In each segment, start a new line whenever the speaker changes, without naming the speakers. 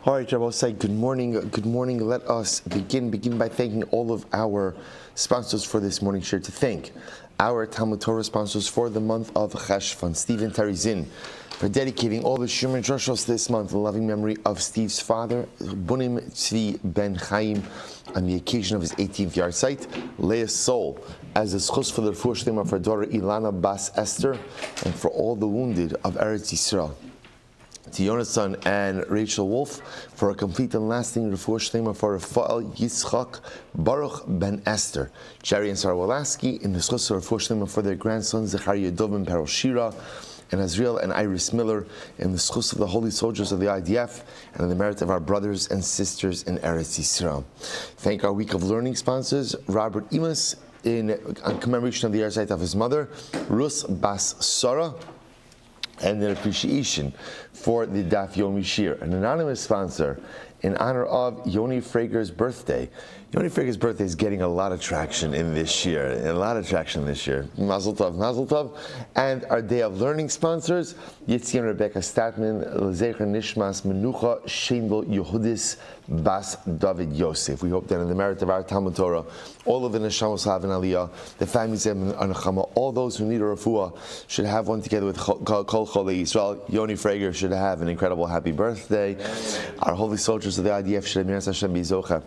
All right, Rabbi, say good morning. Good morning. Let us begin by thanking all of our sponsors for this morning share. To thank our Talmud Torah sponsors for the month of Cheshvan, Stephen Terry Zinn, for dedicating all the Shuman Drushos this month in loving memory of Steve's father, Bunim Tzvi Ben Chaim, on the occasion of his 18th yard site. Leah's soul as a schus for the refuah shlema of her daughter Ilana Bas Esther, and for all the wounded of Eretz Yisrael. To Jonathan and Rachel Wolf for a complete and lasting refuah shlema for Rafael Yitzchak Baruch Ben Esther. Jerry and Sarah Wolaski in the schus of refuah shlema for their grandsons Zechariah Dov and Perel Shira, and Azriel and Iris Miller in the schus of the holy soldiers of the IDF, and in the merit of our brothers and sisters in Eretz Yisrael. Thank our week of learning sponsors, Robert Emus, on commemoration of the yahrzeit of his mother, Rus Bas Sarah, and an appreciation for the Daf Yomi Shir, an anonymous sponsor in honor of Yoni Frager's birthday. Yoni Frager's birthday is getting a lot of traction in this year, Mazel Tov, Mazel Tov. And our Day of Learning sponsors, Yitzi and Rebecca Statman, Lezecher Nishmas Menucha Shendel Yehudis Bas David Yosef. We hope that in the merit of our Talmud Torah, all of the Neshamos have an Aliyah, the families and Anachama, all those who need a refuah should have one together with Kol Cholei Yisrael. Yoni Frager should have an incredible happy birthday. Our holy soldiers of the IDF should have Hashem Bizocha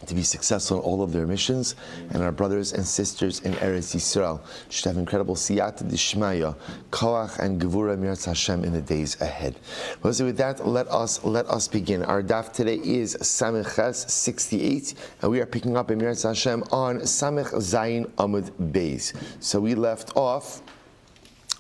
to be successful in all of their missions, and our brothers and sisters in Eretz Yisrael should have incredible siyata d'shmaya, koach and gevura miras Hashem in the days ahead. Well, so with that, let us begin. Our daf today is Samech Ches 68, and we are picking up in miras Hashem on Samech Zayin Amud Beis. So we left off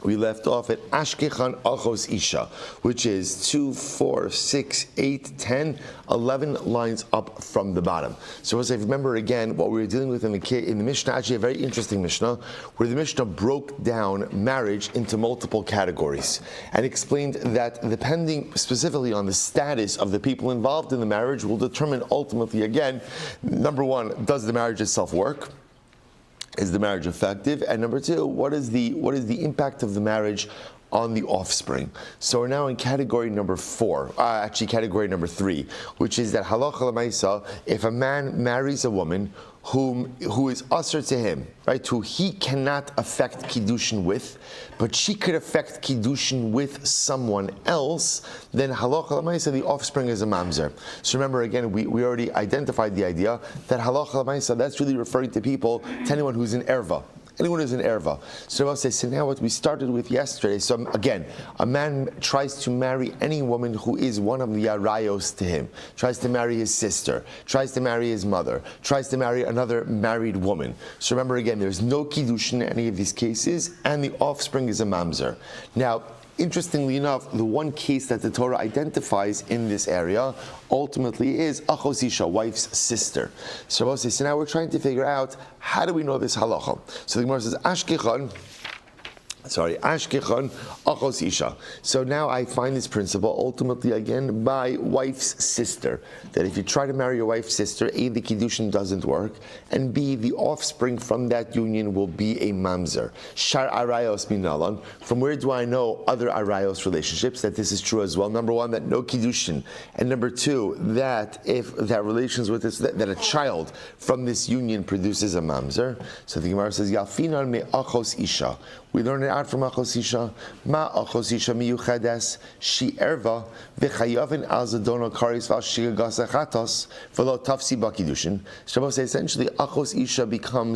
at Ashkechan Achos Isha, which is 2, 4, 6, 8, 10, 11 lines up from the bottom. So as I remember again, what we were dealing with in the Mishnah, actually a very interesting Mishnah, where the Mishnah broke down marriage into multiple categories and explained that depending specifically on the status of the people involved in the marriage will determine ultimately, again, number one, does the marriage itself work? Is the marriage effective? And number two, what is the impact of the marriage on the offspring? So we're now in category number 4, category number 3, which is that halacha l'maisa, if a man marries a woman who is usher to him, right, who he cannot affect Kiddushin with, but she could affect Kiddushin with someone else, then halacha l'maisa, the offspring is a mamzer. So remember again, we already identified the idea that halacha l'maisa, that's really referring to anyone who's in erva. Anyone who's in erva. So I'll say, so now what we started with yesterday, so again, a man tries to marry any woman who is one of the arayos to him, tries to marry his sister, tries to marry his mother, tries to marry another married woman. So remember again, there's no kiddush in any of these cases, and the offspring is a mamzer. Now, interestingly enough, the one case that the Torah identifies in this area ultimately is Achos Isha, wife's sister. So now we're trying to figure out, how do we know this halacha? So the Gemara says, Ashkechan Achos Isha. So now I find this principle ultimately again by wife's sister, that if you try to marry your wife's sister, A, the Kiddushin doesn't work, and B, the offspring from that union will be a mamzer. Shar arayos minalan. From where do I know other arayos relationships that this is true as well? Number one, that no Kiddushin, and number two, that if that relations with this, that a child from this union produces a mamzer. So the Gemara says, Yalfinan me Achos Isha. We learn it out from Achos Isha. Ma Achos Isha miyuchedes she erva v'chayavin al zadono karis v'ashigagasa chatos v'lo tafsi b'kiddushin. Shabbos say essentially Achos Isha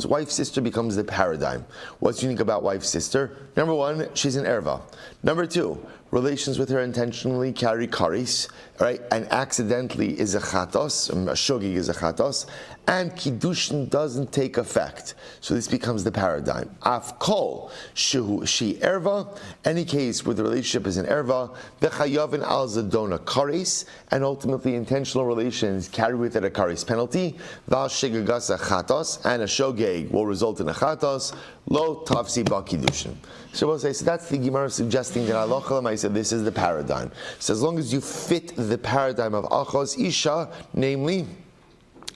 wife sister becomes the paradigm. What's unique about wife sister? Number one, she's an erva. Number two, relations with her intentionally carry karis, right, and accidentally is a chatos, a shogig is a chatos, and kiddushin doesn't take effect. So this becomes the paradigm. Af kol she erva, any case where the relationship is an erva, v'chayavin al zadona karis, and ultimately intentional relations carry with it a karis penalty, v'al shigagas a chatos, and a shogeg will result in a chatos, lo tafsi ba kiddushin. So we'll say, so that's the Gemara suggesting that halacha l'maisa, this is the paradigm. So as long as you fit the paradigm of Achos Isha, namely,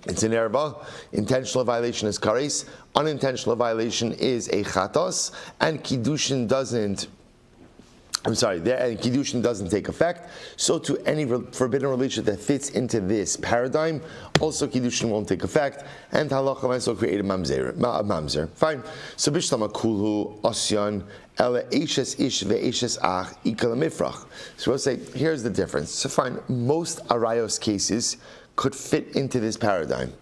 it's an erva, intentional violation is kares, unintentional violation is a chatos, and kiddushin doesn't I'm sorry, there and Kiddushin doesn't take effect, so to any forbidden relationship that fits into this paradigm, also Kiddushin won't take effect, and halacha also create a mamzer. Fine. So bishlama kulhu asyan ele eshes ish ve'eshes ach ikal mifrach. So we'll say, here's the difference. So fine, most arayos cases could fit into this paradigm.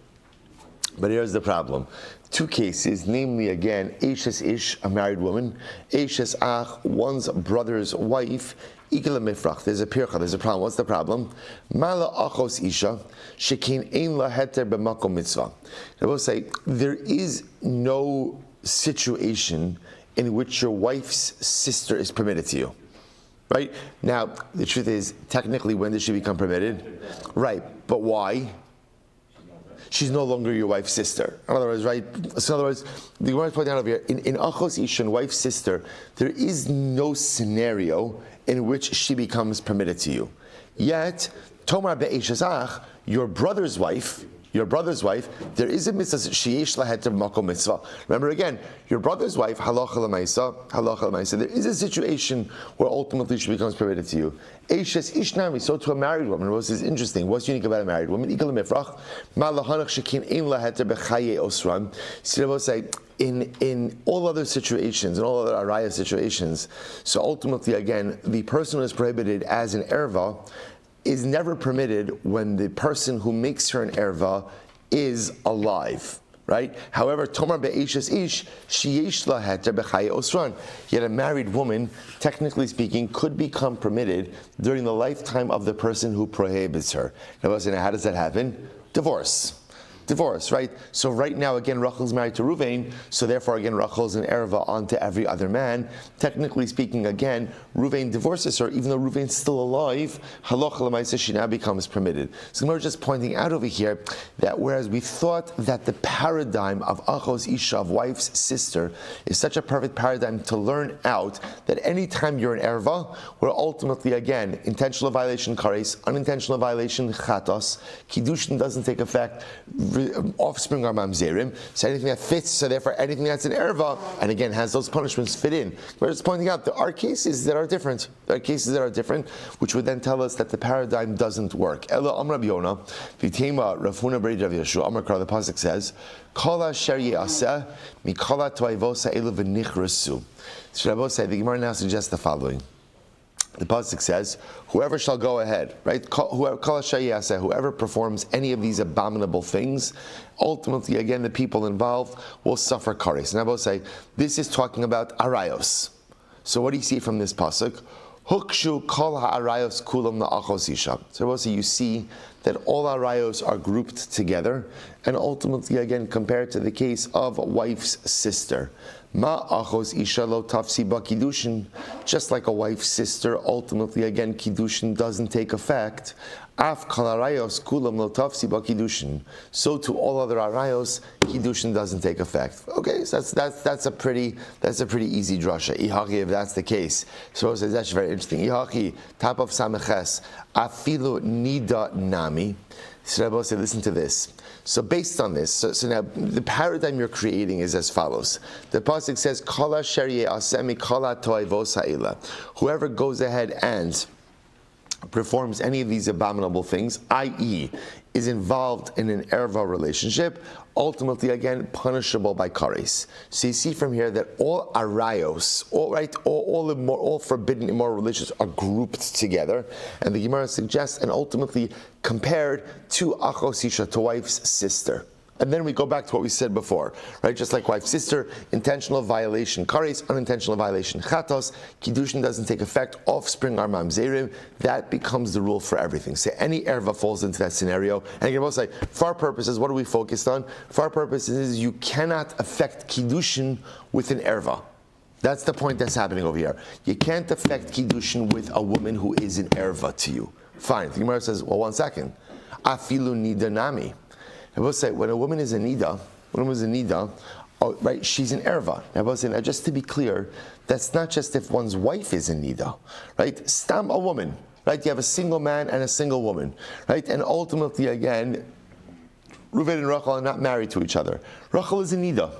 But here's the problem. Two cases, namely again, Eshes Ish, a married woman, Eshes Ach, one's brother's wife, Igla Mifrach. There's a pircha, there's a problem. What's the problem? Mala Achos Isha, Shekin Ein La Heter B'Makom Mitzvah. I will say, there is no situation in which your wife's sister is permitted to you. Right? Now, the truth is, technically, when does she become permitted? Right, but why? She's no longer your wife's sister. In other words, right? So in other words, the Gemara is pointing out over here, in Achos Isha, wife's sister, there is no scenario in which she becomes permitted to you. Yet, Tomar be'eshazach, your brother's wife, there is a mitzvah, sheyesh laheter makom mitzvah. Remember again, your brother's wife, halacha l'maisa. There is a situation where ultimately she becomes permitted to you. Eishes ishnami, so to a married woman. This is interesting. What's unique about a married woman? Ikal mifrach, ma lahanach shekin ein laheter bechaye osram. So I will say, in all other situations, in all other araya situations, so ultimately again, the person who is prohibited as an erva is never permitted when the person who makes her an erva is alive, right? However, Tomar be'eshes ish, sheyesh laheter bechaye osran. Yet a married woman, technically speaking, could become permitted during the lifetime of the person who prohibits her. Now, how does that happen? Divorce, right? So right now, again, Rachel's married to Ruvain, so therefore, again, Rachel's an erva onto every other man. Technically speaking, again, Ruvain divorces her, even though Ruvain's still alive, halacha l'maisa, she now becomes permitted. So we're just pointing out over here that whereas we thought that the paradigm of Achos Isha, of wife's sister, is such a perfect paradigm to learn out that any time you're an erva, where ultimately, again, intentional violation kares, unintentional violation chatos, Kiddushin doesn't take effect, offspring are mamzerim, so anything that fits, so therefore anything that's an erva, and again has those punishments fit in. We're just pointing out there are cases that are different. Which would then tell us that the paradigm doesn't work. Ella Amr Rabbi Yonah, Vitema Rafuna Beri Rav Yeshua, Amr Kar, the pasuk says, Kala Sher Ye'aseh, Mikala Toivosa Elu V'nichrasu. So Rabbi say, the Gemara now suggests the following. The pasuk says, whoever shall go ahead, right? Whoever performs any of these abominable things, ultimately, again, the people involved will suffer kares. And I will say, this is talking about arayos. So what do you see from this pasuk? Hukshu kol ha'arayos kulam na'achos isha. So I will say, you see that all arayos are grouped together, and ultimately, again, compared to the case of wife's sister. Ma achos isha lo tafsi ba kiddushin. Just like a wife's sister, ultimately, again, kiddushin doesn't take effect. Af kal arayos kulam lo tafsi ba kiddushin. So to all other arayos, kiddushin doesn't take effect. Okay, so that's a pretty easy drasha. Ihaki, if that's the case. So it says that's very interesting. Ihaki, top of sameches, afilu nida nami. So Rabbi said, listen to this. So based on this, so now the paradigm you're creating is as follows. The pasuk says, "Kala sherie asemi kala toivos ha'ila." Whoever goes ahead and performs any of these abominable things, i.e., is involved in an erva relationship, ultimately, again, punishable by kares. So you see from here that all arayos, all forbidden immoral relationships are grouped together, and the Gemara suggests, and ultimately compared to achos isha, to wife's sister. And then we go back to what we said before, right? Just like wife's sister, intentional violation kares, unintentional violation chatos, kiddushin doesn't take effect, offspring are mamzerim. That becomes the rule for everything. So any erva falls into that scenario. And again, we'll say, for our purposes, what are we focused on? For our purposes, you cannot affect kiddushin with an erva. That's the point that's happening over here. You can't affect kiddushin with a woman who is an erva to you. Fine. The Gemara says, well, one second. Afilu nidanami. I will say, when a woman is a nida, right, she's an erva. I will say, now just to be clear, that's not just if one's wife is a nida, right? Stam, a woman, right? You have a single man and a single woman, right? And ultimately, again, Reuven and Rachel are not married to each other. Rachel is a nida.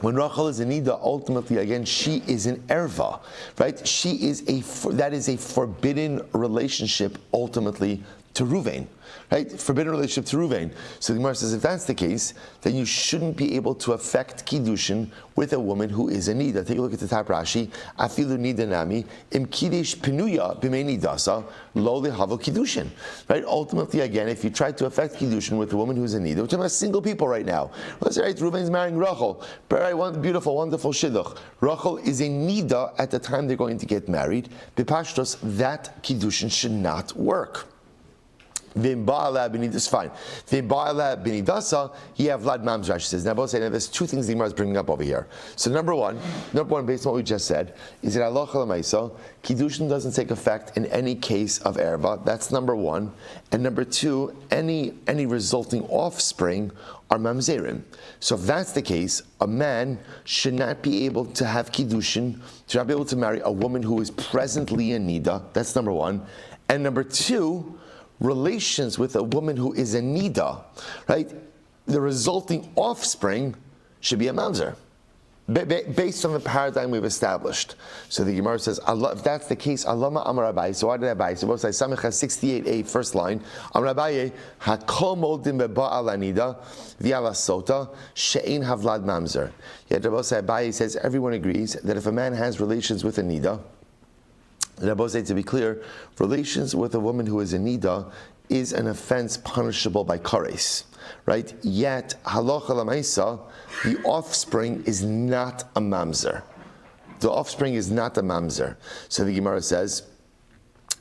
When Rachel is a nida, ultimately, again, she is an erva, right? That is a forbidden relationship, ultimately, to Ruvain, right? Forbidden relationship to Ruvain. So the Gemara says, if that's the case, then you shouldn't be able to affect Kiddushin with a woman who is a nida. Take a look at the top Rashi. Afilu nida nami im kiddush pinuya b'mei nidasa lo lehavo Kiddushin. Right? Ultimately, again, if you try to affect Kiddushin with a woman who's a nida, we're talking about single people right now. Let's say, right, Ruvain's marrying Rachel. Very beautiful, wonderful shidduch. Rachel is a nida at the time they're going to get married. B'pashtos, that Kiddushin should not work. Vim ba'ala b'nidas, fine. Vim ba'ala b'nidasa, he have vlad mamzer. She says. Now, both say there's two things the Gemara is bringing up over here. So number one, based on what we just said, is that halacha l'maisa, Kiddushin doesn't take effect in any case of erva. That's number one. And number two, any resulting offspring are mamzerim. So if that's the case, a man should not be able to have Kiddushin, should not be able to marry a woman who is presently a nida. That's number one. And number two, relations with a woman who is a nida, right? The resulting offspring should be a mamzer, based on the paradigm we've established. So the Gemara says, Allah, if that's the case, Allama Amar Abaye. So why did Abaye? So both say Samicha 68a, first line. Amar Abaye, Hakol modim beba'al anida v'ala sota she'ein havlad mamzer. Yet both say Abaye says everyone agrees that if a man has relations with a nida, Rabbi said, to be clear, relations with a woman who is a nida is an offense punishable by kares, right? Yet, halacha l'maisa, the offspring is not a mamzer. The offspring is not a mamzer. So the Gemara says,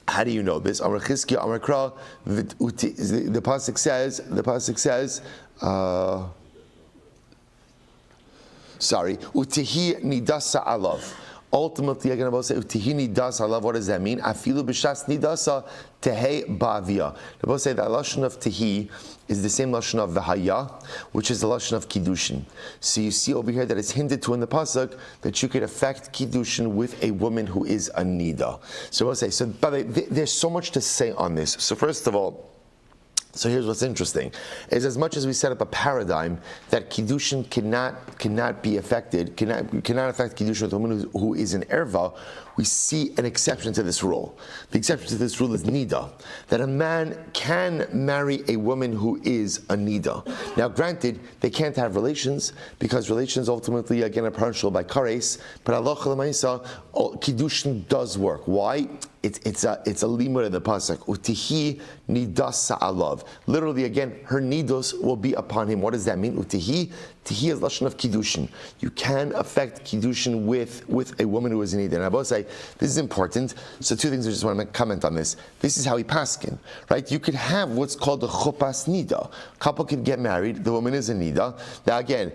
how do you know this? Amar Chizkiya, Amar Kra, the pasuk says, utihi nidasa alav. Ultimately, again, about say utihini das. I love. What does that mean? Afilu b'shas nidasa tehei ba'avia. About say the lashon of tehi is the same lashon of v'haya, which is the lashon of kiddushin. So you see over here that it's hinted to in the pasuk that you could affect kiddushin with a woman who is a nida. So we'll say. So, by the way, there's so much to say on this. So first of all, so here's what's interesting, is as much as we set up a paradigm that Kiddushin cannot be affected, cannot affect Kiddushin with a woman who is an erva, we see an exception to this rule. The exception to this rule is nida, that a man can marry a woman who is a nida. Now granted, they can't have relations, because relations ultimately, again, are punishable by kares, but Allah L'maisa, Kiddushin does work. Why? It's a limud in the pasuk. Utihi nidas alav. Literally, again, her nidos will be upon him. What does that mean? Utihi. Tihi is lashon of kiddushin. You can affect kiddushin with a woman who is in nida. And I both say this is important. So two things I just want to comment on this. This is how he paskin, right? You could have what's called the chupas nida. A couple could get married. The woman is a nida. Now again,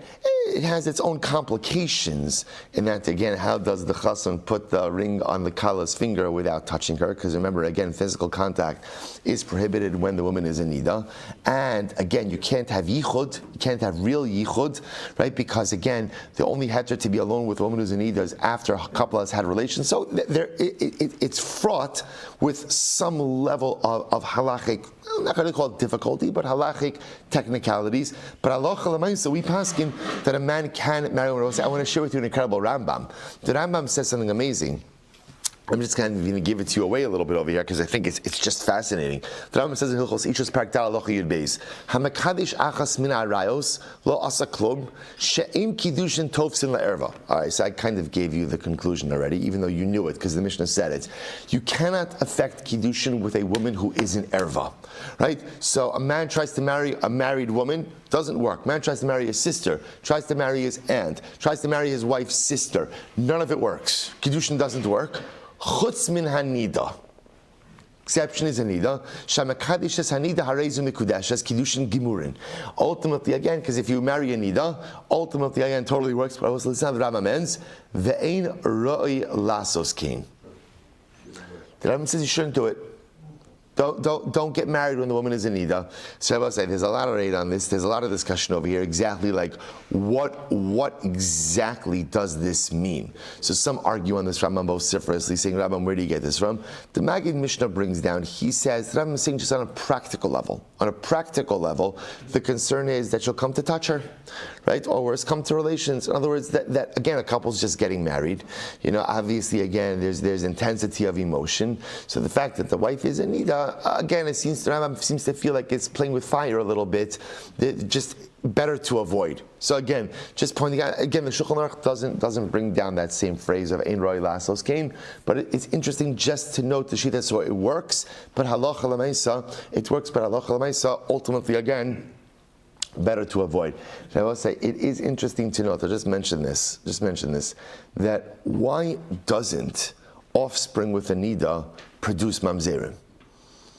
it has its own complications in that, again, how does the chassan put the ring on the kala's finger without touching her? Because remember, again, physical contact is prohibited when the woman is a nida. And again, you can't have yichud, you can't have real yichud, right? Because again, the only heter to be alone with a woman who's a nida is after a couple has had relations. So it's fraught with some level of halachic, I'm not going to call it difficulty, but halachic technicalities. But halacha l'maisa, we paskin that a man can marry a woman. I want to share with you an incredible Rambam. The Rambam says something amazing. I'm just kind of going to give it to you away a little bit over here because I think it's just fascinating. The Rambam says in Hilchos Ichus Parak Dal Halacha Yud Beis, Hamakadosh achas min arayos lo asa klum she'im kiddushin tovsin la'erva. All right, so I kind of gave you the conclusion already, even though you knew it because the Mishnah said it. You cannot affect kiddushin with a woman who is an erva, right? So a man tries to marry a married woman, doesn't work. Man tries to marry his sister, tries to marry his aunt, tries to marry his wife's sister. None of it works. Kiddushin doesn't work. Chutz min hanida. Exception is hanida. Shamakadish es hanida harezu mikudesh as kiddushin gimurin. Ultimately, again, because if you marry a nida, ultimately again totally works. But also listen to the Rambam ends. Ve'ein roi lasos kain. The Rambam says you shouldn't do it. Don't get married when the woman is in nida. So I will say there's a lot of rate on this. There's a lot of discussion over here. Exactly like what exactly does this mean? So some argue on this Rambam vociferously, saying, Rambam, where do you get this from? The Maggid Mishnah brings down. He says the Rambam is saying just on a practical level. On a practical level, the concern is that she'll come to touch her, right? Or worse, come to relations. In other words, that again, a couple's just getting married. Obviously, again, there's intensity of emotion. So the fact that the wife is in nida, again, it seems to feel like it's playing with fire a little bit. Just better to avoid. So again, just pointing out, again, the Shulchan Aruch doesn't bring down that same phrase of Ein Roi Lasos Kain, but it's interesting just to note the Shita, so it works, but halacha l'maisa, it works, but halacha l'maisa, ultimately, again, better to avoid. And I will say, it is interesting to note, I'll just mention this, that why doesn't offspring with a nida produce mamzerim?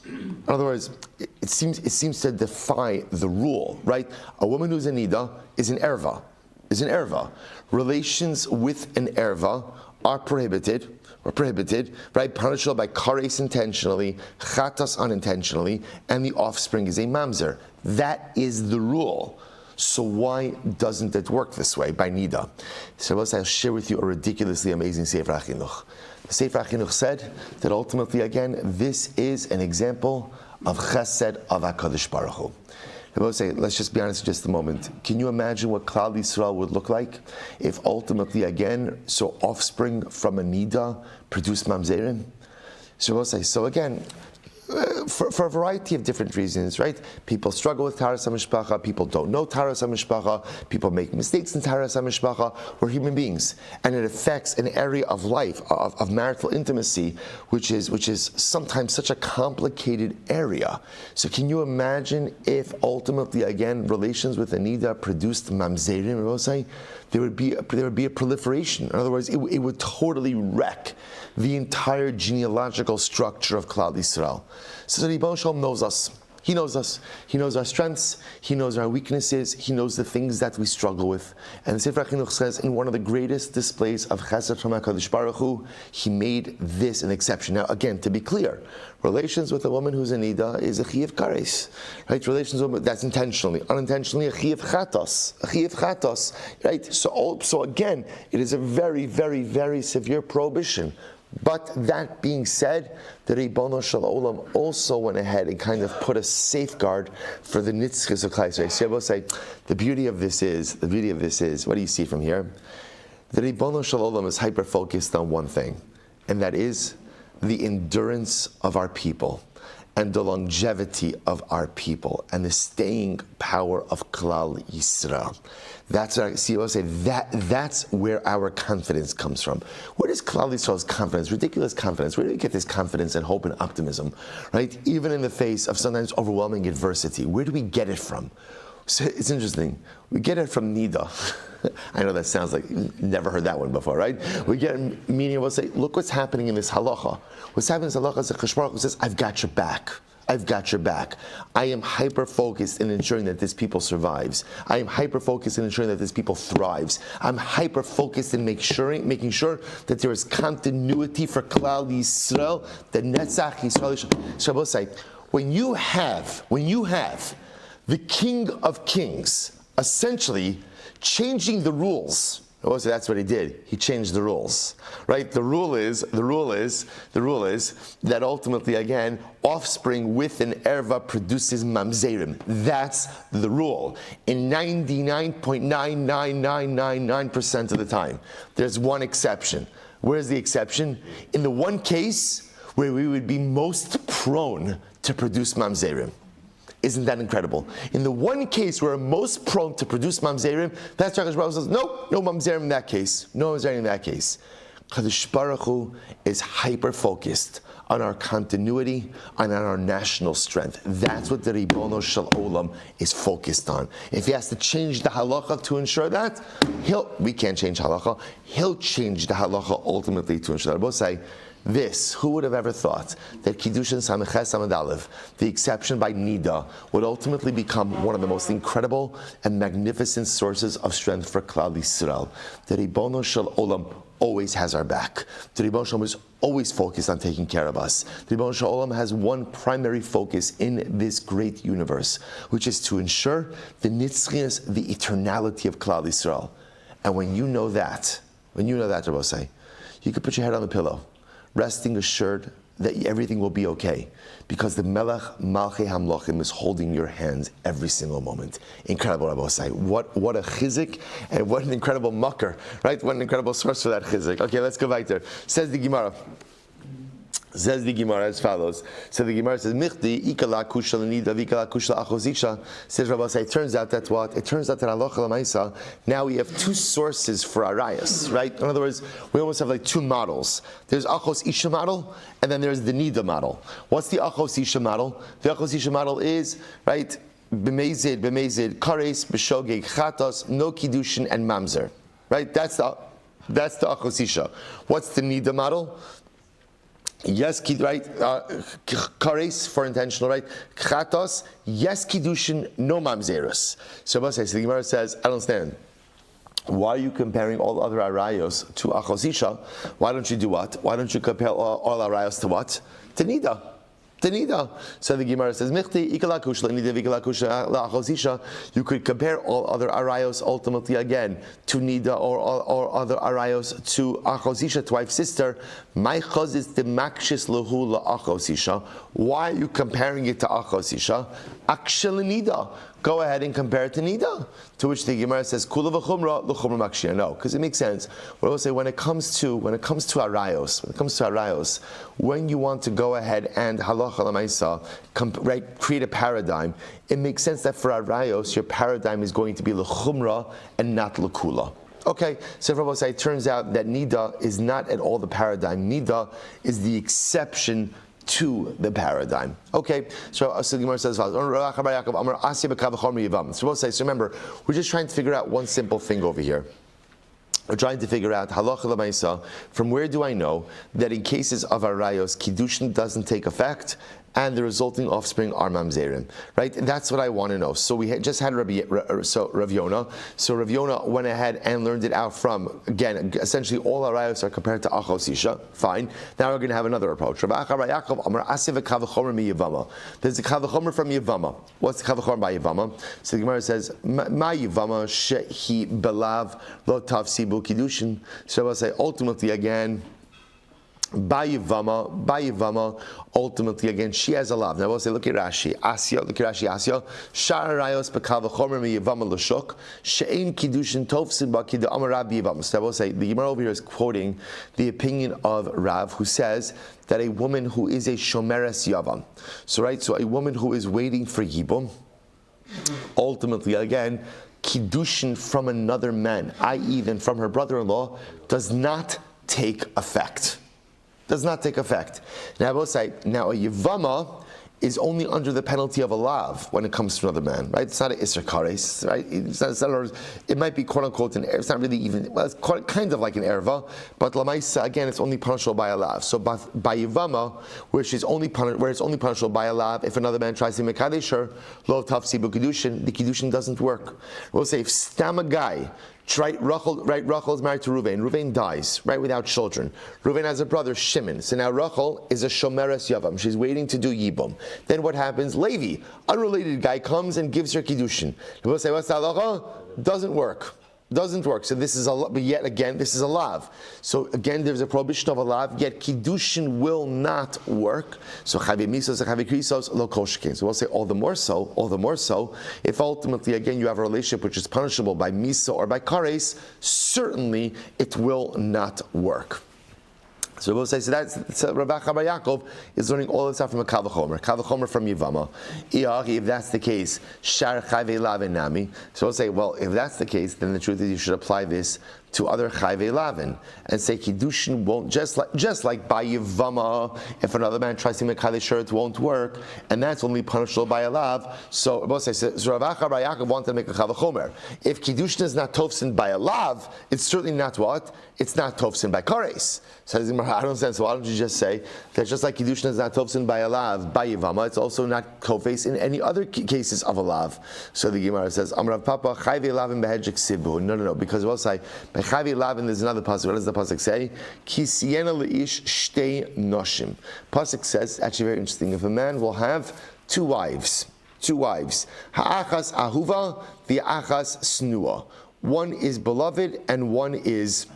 In other words, it seems to defy the rule, right? A woman who's in nida is an erva. Relations with an erva are prohibited, right? Punishable by kares intentionally, chatas unintentionally, and the offspring is a mamzer. That is the rule. So why doesn't it work this way by nida? So I'll share with you a ridiculously amazing Sefer HaChinuch. The Sefer HaChinuch said that ultimately, again, this is an example of chesed of HaKadosh Baruch Hu. I will say, let's just be honest for just a moment. Can you imagine what Klal Yisrael would look like if ultimately, again, so offspring from a nida produced mamzerim? So we'll say, so again, for a variety of different reasons, right? People struggle with Taharas HaMishpacha, people don't know Taharas HaMishpacha, people make mistakes in Taharas HaMishpacha. We're human beings. And it affects an area of life, of marital intimacy, which is sometimes such a complicated area. So can you imagine if ultimately, again, relations with a nida produced mamzerim, we'll say, there would be a proliferation. In other words, it would totally wreck the entire genealogical structure of Klal Yisrael. So the Rebbe Shalom knows us. He knows us. He knows our strengths. He knows our weaknesses. He knows the things that we struggle with. And the Sefer HaChinuch says, in one of the greatest displays of Chesed from HaKadosh Baruch Hu, he made this an exception. Now, again, to be clear, relations with a woman who's in nida is a chiyuv kares, right? Relations with that's intentionally, unintentionally a chiyuv chatos, right? So again, it is a very, very, very severe prohibition. But that being said, the Ribono Shel Olam also went ahead and kind of put a safeguard for the nitzchus of Klal Yisrael. So I will say, the beauty of this is, what do you see from here? The Ribono Shel Olam is hyper-focused on one thing, and that is the endurance of our people, and the longevity of our people, and the staying power of Klal Yisrael. That's what I see. I will say that's where our confidence comes from. Where does Klal Yisrael's confidence, ridiculous confidence, where do we get this confidence and hope and optimism, right? Even in the face of sometimes overwhelming adversity, where do we get it from? So it's interesting. We get it from nida. I know that sounds like never heard that one before, right? We get meaning. We'll say, look what's happening in this halacha. What's happening in this halacha is a Kadosh Baruch Hu says, "I've got your back. I've got your back. I am hyper-focused in ensuring that this people survives. I am hyper-focused in ensuring that this people thrives. I'm hyper-focused in making sure that there is continuity for Klal Yisrael, the Netzach Yisrael." So I will say, when you have the King of Kings essentially changing the rules. Oh, so that's what he did. He changed the rules, right? The rule is that ultimately, again, offspring with an erva produces mamzerim. That's the rule. In 99.99999% of the time, there's one exception. Where's the exception? In the one case where we would be most prone to produce mamzerim. Isn't that incredible? In the one case where we're most prone to produce mamzerim, that's why Kadosh Baruch Hu says, no mamzerim in that case. No mamzerim in that case. Kadosh Baruch Hu is hyper-focused on our continuity and on our national strength. That's what the Ribono Shel Olam is focused on. If he has to change the halacha to ensure that, we can't change halacha. he'll change the halacha ultimately to ensure. Both say this. Who would have ever thought that Kiddushin Samiches Samad Aleph, the exception by Nida, would ultimately become one of the most incredible and magnificent sources of strength for Klal Yisrael? The Ribono Shel Olam always has our back. The Ribono Shel Olam is always focused on taking care of us. The Ribono Shel Olam has one primary focus in this great universe, which is to ensure the nitzchias, the eternality of Klal Yisrael. And when you know that, Rabbi, you can put your head on the pillow, resting assured that everything will be okay, because the Melech Malchei Hamlochim is holding your hands every single moment. Incredible, Rabbi Osai. What a chizik, and what an incredible mucker, right? What an incredible source for that chizik. Okay, let's go back there. Says the Gemara as follows. So the Gemara says, Michti, ikala kusha l'nida, vikala kusha l'achosisha. Says Rabbi Osai, it turns out that what? It turns out that halacha l'maisa, now we have two sources for arayas, right? In other words, we almost have like two models. There's achos isha model, and then there's the nida model. What's the achos isha model? The achos isha model is, right, b'mezid, kares, b'shogeg, chatos, no kiddushin, and mamzer. Right? That's the achos isha. What's the nida model? Yes, right? Kares for intentional, right? Chatos, yes, kiddushin, no mamzerus. So the Gemara says, I don't understand. Why are you comparing all other arayos to achosisha? Why don't you do what? Why don't you compare all arayos to what? To nida. So the Gemara says, Michti, ikalakush, nida, vikalakush, la'achosisha. You could compare all other arayos ultimately again to nida or other arayos to achosisha, to wife's sister. My chaz is the makshis lehu la'achosisha. Why are you comparing it to achosisha? Akshel nida. Go ahead and compare it to nida. To which the Gemara says, Kula v'chumra l'chumra makshia. No, because it makes sense. What I will say, when it comes to arayos, when you want to go ahead and halacha l'maisa, right, create a paradigm, it makes sense that for arayos, your paradigm is going to be l'chumra and not l'kula. Okay, so Rabbi say, it turns out that nida is not at all the paradigm. Nida is the exception to the paradigm. Okay, so the Gemara says, so remember, we're just trying to figure out one simple thing over here. We're trying to figure out halacha l'maisa. From where do I know that in cases of arayos, kiddushin doesn't take effect and the resulting offspring are mamzerim? Right? That's what I want to know. So we just had Rav Yona. So Rav Yona went ahead and learned it out from, again, essentially all arayos are compared to achos isha. Fine. Now we're going to have another approach. There's a kavachomer from Yavama. What's the kavachomer by Yavama? So the Gemara says, Ma Yavama shehi belav lo tavsibu kiddushin. So I'll say ultimately again, by Yavama, ultimately again, she has a love. Now we'll say, look at Rashi. Asya. Shar rayos bekavachomer mi Yavama l'shuk. She'ein kiddushin tovsin b'kidda amar Rabbi Yavama. So we'll say, the Gemara over here is quoting the opinion of Rav, who says that a woman who is a shomeres Yavam. So a woman who is waiting for Yibum, ultimately again, kiddushin from another man, i.e. then from her brother-in-law, does not take effect. Now I will say, a Yavama is only under the penalty of a lav when it comes to another man, right? It's not an Isser Kares, right? It might be quote unquote it's not really even, well, it's kind of like an erva, but Lamaisa, again, it's only punishable by a lav. So by Yavama, where it's only punishable by a lav, if another man tries to make Kadesher, lo tafsibu Kiddushin, the Kiddushin doesn't work. We'll say, if stam a guy, Rachel is married to Ruvain. Ruvain dies, right, without children. Ruvain has a brother, Shimon. So now Rachel is a shomeres Yavam. She's waiting to do Yibum. Then what happens? Levi, unrelated guy, comes and gives her Kiddushin. People say, what's the halacha? Doesn't work. So this is but yet again, this is a lav. So again, there's a prohibition of a lav, yet Kiddushin will not work. So chavi misos, chavi krisos, lo koshkin. So we'll say all the more so, if ultimately again you have a relationship which is punishable by miso or by kares, certainly it will not work. So we'll say, so Rabbi Yaakov is learning all this out from a Kavachomer from Yavama. If that's the case, Shar Chayve Lave Nami. So we'll say, well, if that's the case, then the truth is you should apply this to other chayvei lavin and say Kiddushin won't, just like by Yivama, if another man tries to make Kaddish sure it won't work, and that's only punishable by a lav. So Rav Yaakov wanted to make a chavachomer. If Kiddushin is not tofsin by a lav, it's certainly not what? It's not tofsin by kares. So I don't understand. So why don't you just say that just like Kiddushin is not tofsin by a lav by Yivama, it's also not tofes in any other cases of a lav. So the Gemara says, Amrav Papa chayvei lavin behedjek sibu. No, because we'll say by chayvei lavin there's another pasuk. What does the pasuk say? Ki siena leish shtei noshim. Pasuk says, actually very interesting. If a man will have two wives, ha'achas ahuva, the achas snua. One is beloved and one is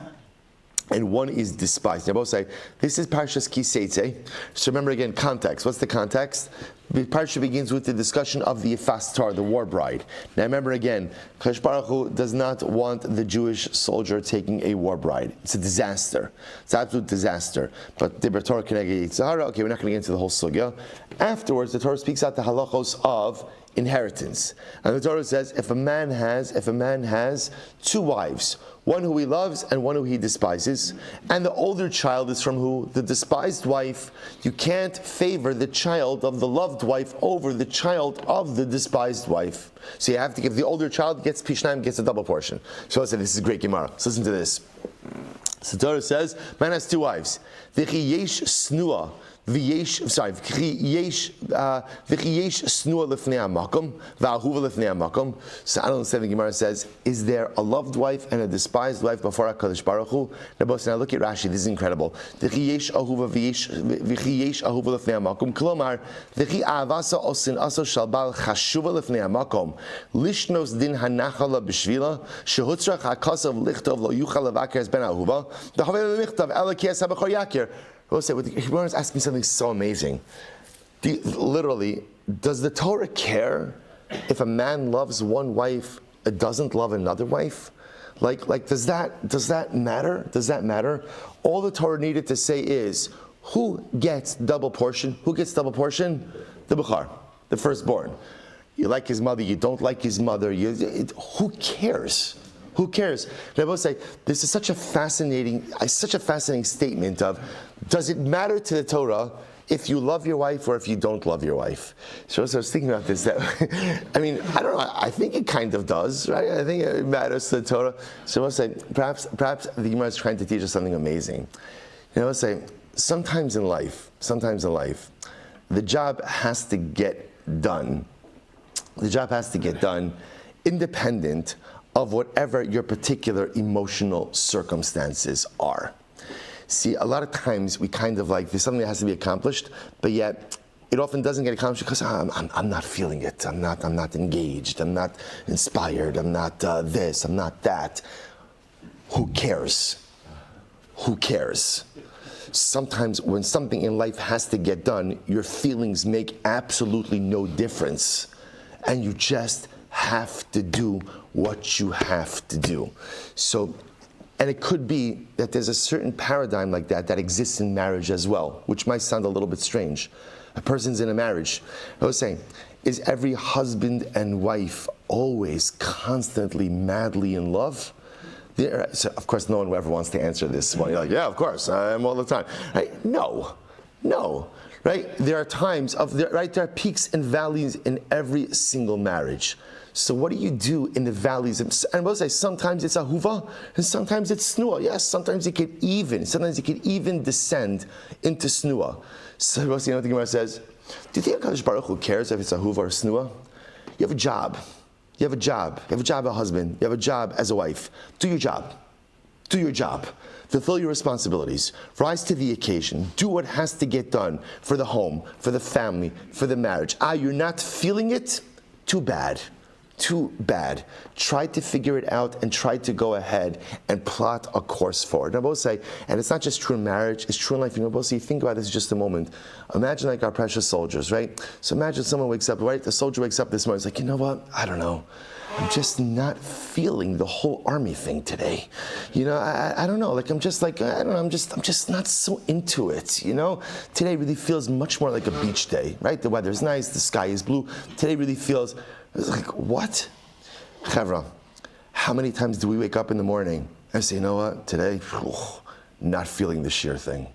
despised. Now both say, this is Parshas Ki Seitze. So remember again, context. What's the context? The Parsha begins with the discussion of the Yifas Tar, the war bride. Now remember again, Kadosh Baruch Hu does not want the Jewish soldier taking a war bride. It's a disaster. It's an absolute disaster. But the Torah Keneged Yitzhara, okay, we're not going to get into the whole sugya. Afterwards, the Torah speaks out the halachos of inheritance. And the Torah says, if a man has two wives, one who he loves and one who he despises, and the older child is from who? The despised wife. You can't favor the child of the loved wife over the child of the despised wife. So you have to give the older child gets Pishnaim, gets a double portion. So I said, this is great Gemara. So listen to this. So the Torah says, man has two wives. V'chi yesh snua. V'yesh snua lefnei hamakom, v'ahuva lefnei hamakom. So I don't understand. The Gemara says, is there a loved wife and a despised wife before HaKadosh Baruch Hu? Now look at Rashi. This is incredible. V'yesh ahuva lefnei hamakom. Klomar v'chi avasa osin aso shal bal chashuva lefnei hamakom. Lishnos din hanachala b'shvila shehutzrach hakasav lichtov lo yuchal levaker ben ahuva. The havel lichtov elakias habachor yakir. Hebron is asking something so amazing. Literally, does the Torah care if a man loves one wife and doesn't love another wife? Like, does that matter? Does that matter? All the Torah needed to say is, who gets double portion? Who gets double portion? The Bukhar, the firstborn. You like his mother, you don't like his mother. Who cares? Who cares? And I will say, this is such a fascinating statement of, does it matter to the Torah if you love your wife or if you don't love your wife? So I was thinking about this, that I mean, I don't know, I think it kind of does, right? I think it matters to the Torah. So I will say, perhaps the Gemara is trying to teach us something amazing. I will say, sometimes in life, the job has to get done. The job has to get done independent of whatever your particular emotional circumstances are. See, a lot of times we kind of like, there's something that has to be accomplished, but yet it often doesn't get accomplished because I'm not feeling it, I'm not engaged, I'm not inspired, I'm not this, I'm not that. Who cares? Who cares? Sometimes when something in life has to get done, your feelings make absolutely no difference, and you just have to do what you have to do. So, and it could be that there's a certain paradigm like that exists in marriage as well, which might sound a little bit strange. A person's in a marriage. I was saying, is every husband and wife always constantly madly in love? So of course, no one ever wants to answer this. Well, you're like, yeah, of course, I am all the time. Right? No. Right? There are times there are peaks and valleys in every single marriage. So what do you do in the valleys? And we'll say sometimes it's ahuva and sometimes it's snua. Yes, sometimes it could even descend into snua. So what the Gemara says? Do you think HaKadosh Baruch Hu cares if it's ahuva or snua? You have a job. You have a job as a husband. You have a job as a wife. Do your job. Fulfill your responsibilities. Rise to the occasion. Do what has to get done for the home, for the family, for the marriage. You're not feeling it? Too bad. Try to figure it out and try to go ahead and plot a course forward. And I both say, and it's not just true in marriage, it's true in life. Both say, think about this just a moment. Imagine like our precious soldiers, right? So imagine someone wakes up, right? The soldier wakes up this morning, it's like, you know what? I don't know. I'm just not feeling the whole army thing today. I don't know. Like I'm just not so into it. Today really feels much more like a beach day, right? The weather's nice, the sky is blue. Today really feels like, what? Chavra, how many times do we wake up in the morning I say, you know what, today, not feeling the sheer thing.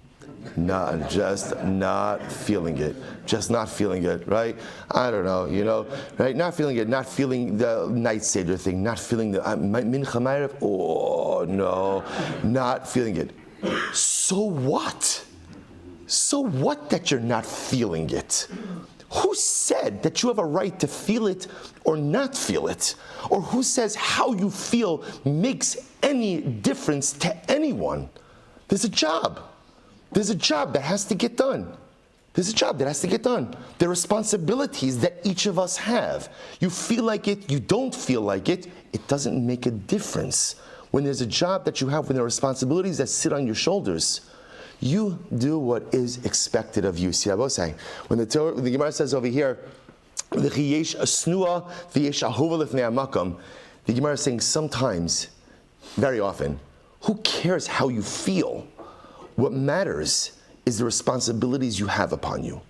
Just not feeling it. Just not feeling it, right? I don't know, right? Not feeling it, not feeling the night Seder thing, not feeling the Mincha Ma'ariv. Oh, no, not feeling it. So what? So what that you're not feeling it? Who said that you have a right to feel it or not feel it? Or who says how you feel makes any difference to anyone? There's a job. There's a job that has to get done. There's a job that has to get done. There are responsibilities that each of us have. You feel like it, you don't feel like it, it doesn't make a difference. When there's a job that you have, when there are responsibilities that sit on your shoulders, you do what is expected of you. See, I was saying, when the Gemara says over here, the Gemara is saying sometimes, very often, who cares how you feel? What matters is the responsibilities you have upon you.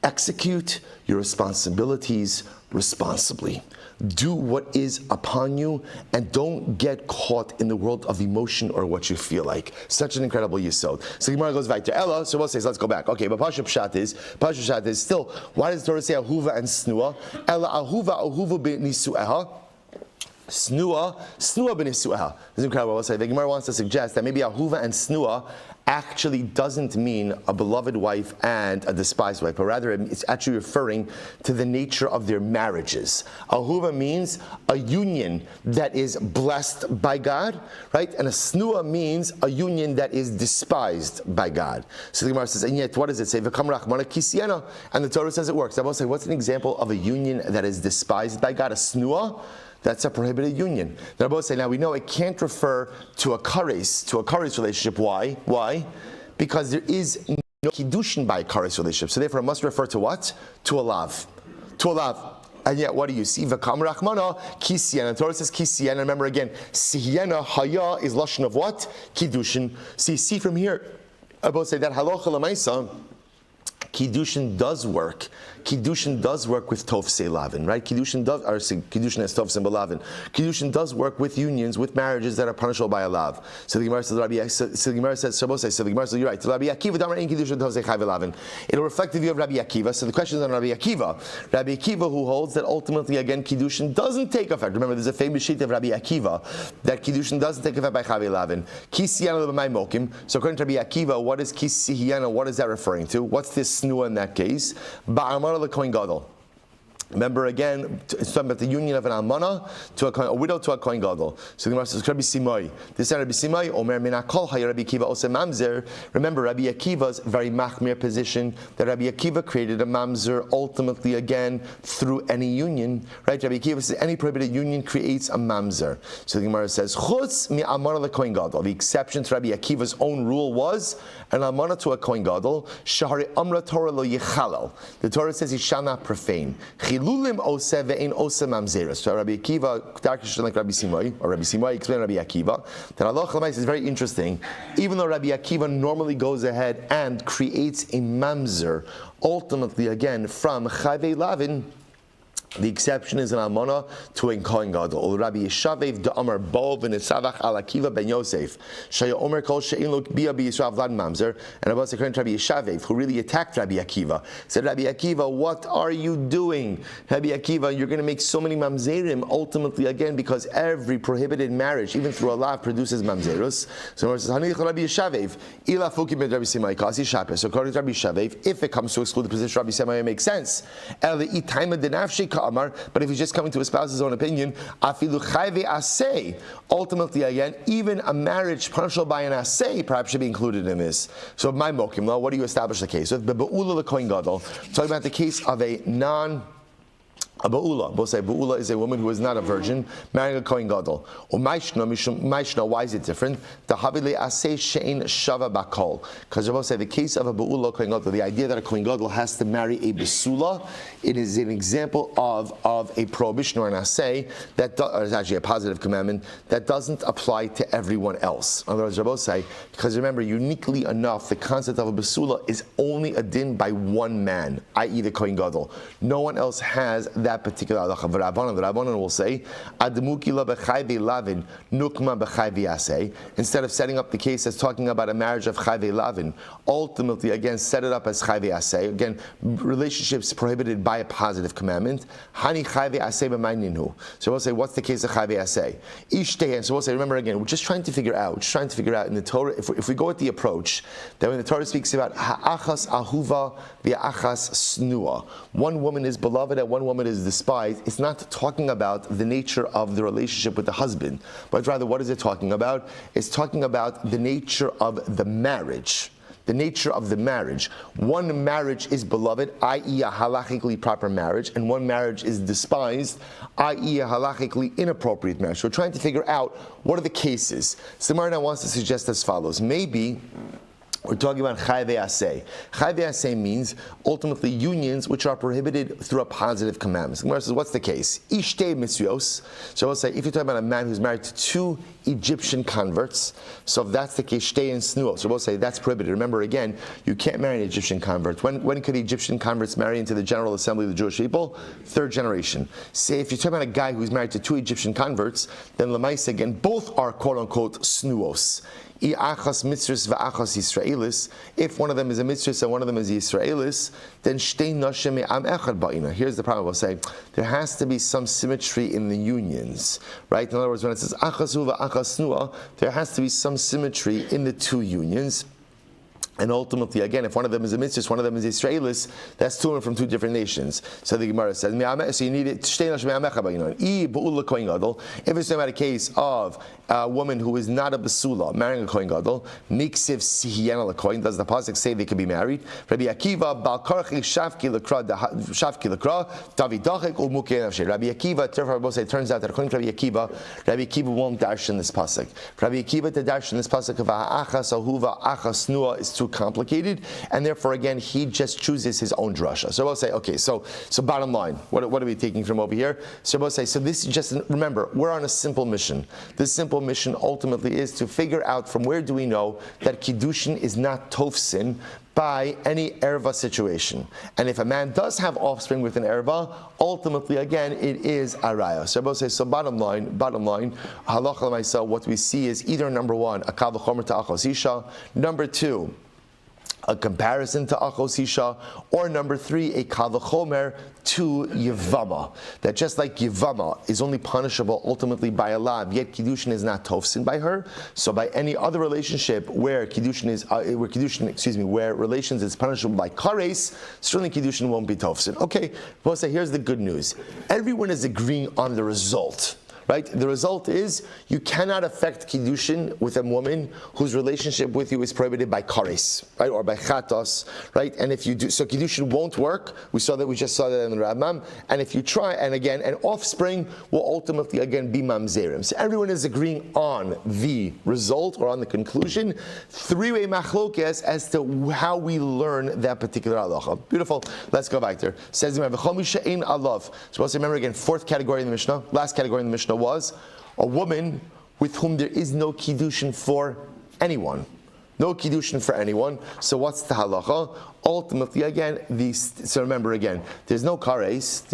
Execute your responsibilities responsibly. Do what is upon you and don't get caught in the world of emotion or what you feel like. Such an incredible yisod. So Gemara goes back to Ella, so we'll say, let's go back. Okay, but Pashup Shat is still, why does the Torah say Ahuva and Snua? Ella Ahuva b'nisu'eha. Snua b'nisu'eha. This is incredible. We'll say the Gemara wants to suggest that maybe Ahuva and Snua actually doesn't mean a beloved wife and a despised wife, but rather it's actually referring to the nature of their marriages. Ahuva means a union that is blessed by God, right? And a snua means a union that is despised by God. So the Gemara says, and yet what does it say? V'kam rachmana kisiena. And the Torah says it works. I will say, what's an example of a union that is despised by God? A snua? That's a prohibited union. The Rabbi say, now we know it can't refer to a kares relationship. Why? Why? Because there is no Kiddushin by a kares relationship. So therefore it must refer to what? To a lav. To a lav. And yet what do you see? V'kam rachmana kisiena. The Torah says kisiena. Remember again, sihiena haya is lashon of what? Kiddushin. So you see from here, Rabbi say that halacha l'maisa, Kiddushin does work. Kiddushin does work with Tovsei Lavin, right? Kiddushin has Tovsei Belavin. Kiddushin does work with unions, with marriages that are punishable by a lav. So the Gemara says, so the Gemara says, you're right. Rabbi Akiva, Damar in Kiddushin Tovsei Chai Velavin. It'll reflect the view of Rabbi Akiva. So the question is on Rabbi Akiva. Rabbi Akiva, who holds that ultimately, again, Kiddushin doesn't take effect. Remember, there's a famous sheet of Rabbi Akiva that Kiddushin doesn't take effect by Chai Velavin. Kisiyana l'b'may mokim. So according to Rabbi Akiva, what is Kisiyana? What is that referring to? What's this snua in that case? Ba'amar l'kohen gadol. Remember again, it's talking about the union of an almana to a widow to a kohen gadol. So the Gemara says, Rabbi Simai. This is Rabbi Simai. Omer minakol hay Rabbi Akiva ose mamzer. Remember Rabbi Akiva's very machmir position that Rabbi Akiva created a mamzer ultimately again through any union. Right? Rabbi Akiva says any prohibited union creates a mamzer. So the Gemara says, chutz mi almana lekohen gadol. The exception to Rabbi Akiva's own rule was an almana to a kohen gadol. Shahari amra Torah lo yichalal. The Torah says he shall not profane. Lulim ose ve'ein ose mamzeres. So Rabbi Akiva, like Rabbi Simai, or Rabbi Simai explained Rabbi Akiva, that Allah Chalamais is very interesting. Even though Rabbi Akiva normally goes ahead and creates a mamzer, ultimately again from Chayvei Lavin, the exception is an almana to a kohen gadol. Rabbi Yeshavev de Amar Bo v'nisavach al Akiva ben Yosef shaya Omer kol she'in lo bia b'Yisrael vlad mamzer. And Rabbi Yeshavev, who really attacked Rabbi Akiva, said, Rabbi Akiva, what are you doing? Rabbi Akiva, you're going to make so many mamzerim ultimately again because every prohibited marriage, even through Allah, produces mamzerus. So Rabbi says, Hanich Rabbi Yeshavev ila fuki med Rabbi Simai kasi shapeh. So according to Rabbi Yeshavev, if it comes to exclude the position of Rabbi Simai, it makes sense. El itaima denafshi. But if he's just coming to espouse his own opinion, afilu chayve asay. Ultimately, again, even a marriage punishable by an asay perhaps should be included in this. So, my mokim law, what do you establish the case with? Be'ula l'kohen gadol. Talking about the case of a ba'ula. We'll say ba'ula is a woman who is not a virgin marrying a kohen gadol. Maishna, why is it different? The habile asay she'ein shava bakol. Because we'll say the case of a ba'ula kohen gadol, the idea that a kohen gadol has to marry a besula, it is an example of a prohibition or an asay that is actually a positive commandment that doesn't apply to everyone else. In other words, Rabbi say, because remember, uniquely enough, the concept of a besula is only a din by one man, i.e. the kohen gadol. No one else has that that particular halacha. The Rabbanan will say, instead of setting up the case as talking about a marriage of chayve lavin, ultimately, again, set it up as chayve aseh. Again, relationships prohibited by a positive commandment. Hani chayve aseh b'mayninu. So we'll say, what's the case of chayve aseh? Ishtehen. So we'll say, remember again, we're just trying to figure out in the Torah, if we go with the approach that when the Torah speaks about ha'achas ahuva v'achas snua, one woman is beloved and one woman is despised, it's not talking about the nature of the relationship with the husband, but rather what is it talking about? It's talking about the nature of the marriage. The nature of the marriage. One marriage is beloved, i.e. a halachically proper marriage, and one marriage is despised, i.e. a halachically inappropriate marriage. So we're trying to figure out what are the cases. So Gemara now wants to suggest as follows. Maybe we're talking about chayve aseh. Chayve aseh means ultimately unions which are prohibited through a positive commandment. So Gemara says, what's the case? Ishtei mitzvos. So we'll say, if you're talking about a man who's married to two Egyptian converts, so if that's the case, shtei and snuo. So we'll say that's prohibited. Remember again, you can't marry an Egyptian convert. When could the Egyptian converts marry into the General Assembly of the Jewish people? Third generation. Say if you're talking about a guy who's married to two Egyptian converts, then lemaisa again, both are quote unquote snuos. If one of them is a mitzvah and one of them is a Yisraelis, then here's the problem. We'll say there has to be some symmetry in the unions, right? In other words, when it says achasu v'achasnua, there has to be some symmetry in the two unions. And ultimately, again, if one of them is a mitzvah, one of them is Israelis, that's two from two different nations. So the Gemara says, so you need it. If it's about a case of a woman who is not a basula marrying a kohen gadol, miksiv sihiyana lekohen, does the pasuk say they can be married? Rabbi Akiva bal karchi shavki lekra david dachik umuke nafshe. Rabbi Akiva, therefore, it turns out that according to Rabbi Akiva won't darshan this pasuk. Rabbi Akiva to darshan this pasuk of achas ahuva achas nua is too complicated, and therefore again he just chooses his own drasha. So we'll say, okay, so bottom line, what are we taking from over here? So we'll say, so this is just, remember, we're on a simple mission. This simple mission ultimately is to figure out from where do we know that Kiddushin is not tofsin by any erva situation. And if a man does have offspring with an erva, ultimately again it is araya. So we'll say, so bottom line, halacha l'maisa, what we see is either number one, a kal v'chomer to achos isha, number two, a comparison to achos isha, or number three, a kal v'chomer to yivama. That just like yivama is only punishable ultimately by a lav, yet Kiddushin is not tofsin by her. So by any other relationship where where relations is punishable by kares, certainly Kiddushin won't be tofsin. Okay, we'll say here's the good news. Everyone is agreeing on the result. Right? The result is you cannot affect Kiddushin with a woman whose relationship with you is prohibited by kares, right, or by chatos, right? And if you do, so Kiddushin won't work. We just saw that in the Rambam. And if you try, and again, an offspring will ultimately again be mamzerim. So everyone is agreeing on the result or on the conclusion. Three-way machlokes as to how we learn that particular halacha. Beautiful. Let's go back there. Says the Gemara, so let's remember again, fourth category in the Mishnah, last category in the Mishnah was a woman with whom there is no Kiddushin for anyone. No Kiddushin for anyone. So what's the halacha? Ultimately, again, so remember again, there's no kares,